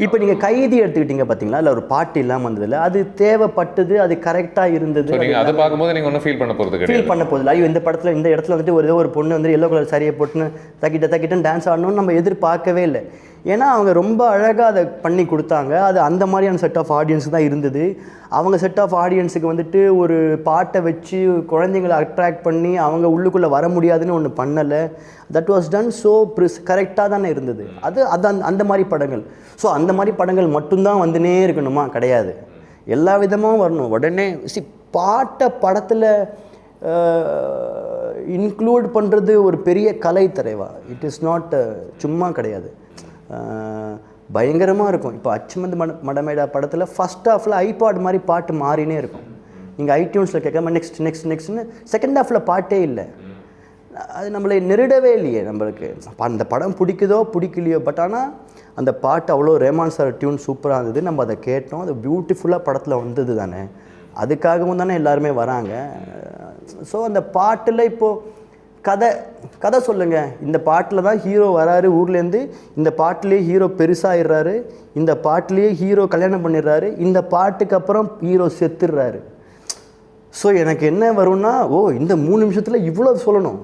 இப்போ நீங்கள் கைதி எடுத்துக்கிட்டீங்க பார்த்தீங்களா, இல்லை ஒரு பாட்டு இல்லாமல் வந்ததில்ல, அது தேவைப்பட்டது, அது கரெக்டாக இருந்தது. நீங்கள் அதை பார்க்கும்போது நீங்கள் ஒன்றும் ஃபீல் பண்ண போகிறது ஃபீல் பண்ண போதில்லை. ஐயோ இந்த படத்தில் இந்த இடத்துல வந்துட்டு ஒரு பொண்ணு வந்து எல்லோ கலர் சாரியை போட்டுன்னு தக்கிட்டன்னு டான்ஸ் ஆடணும்னு நம்ம எதிர்பார்க்கவே இல்லை. ஏன்னா அவங்க ரொம்ப அழகாக அதை பண்ணி கொடுத்தாங்க. அது அந்த மாதிரியான செட் ஆஃப் ஆடியன்ஸ் தான் இருந்தது. அவங்க செட் ஆஃப் ஆடியன்ஸுக்கு வந்துட்டு ஒரு பாட்டை வச்சு குழந்தைங்களை அட்ராக்ட் பண்ணி அவங்க உள்ளுக்குள்ளே வர முடியாதுன்னு ஒன்று பண்ணலை. தட் வாஸ் டன் ஸோ கரெக்டாக தானே இருந்தது. அது அந்த மாதிரி படங்கள். ஸோ அந்த மாதிரி படங்கள் மட்டும்தான் வந்துனே இருக்கணுமா? கிடையாது, எல்லா விதமும் வரணும். உடனே பாட்டை படத்தில் இன்க்ளூட் பண்ணுறது ஒரு பெரிய கலை தலைவா. இட் இஸ் நாட் சும்மா கிடையாது, பயங்கரமாக இருக்கும். இப்போ அச்சுமந்து மடமேடா படத்தில் ஃபஸ்ட் ஹாஃபில் ஐபாட் மாதிரி பாட்டு மாறினே இருக்கும். நீங்கள் ஐடியூன்ஸில் கேட்காம நெக்ஸ்ட்னு செகண்ட் ஹாஃபில் பாட்டே இல்லை. அது நம்மளை நெருடவே இல்லையே. நம்மளுக்கு அந்த படம் பிடிக்குதோ பிடிக்கலையோ, பட் ஆனால் அந்த பாட்டு அவ்வளோ ரேமான் சார் டியூன் சூப்பராக இருந்தது. நம்ம அதை கேட்டோம், அது பியூட்டிஃபுல்லாக படத்தில் வந்தது தானே, அதுக்காகவும் தானே எல்லாருமே வராங்க. ஸோ அந்த பாட்டில் இப்போது கதை சொல்லுங்கள். இந்த பாட்டில் தான் ஹீரோ வராரு ஊர்லேருந்து, இந்த பாட்டிலேயே ஹீரோ பெருசாகிடுறாரு, இந்த பாட்டிலேயே ஹீரோ கல்யாணம் பண்ணிடுறாரு, இந்த பாட்டுக்கு அப்புறம் ஹீரோ செத்துடுறாரு. ஸோ எனக்கு என்ன வரும்னா, ஓ இந்த 3 நிமிஷத்தில் இவ்வளோ சொல்லணும்.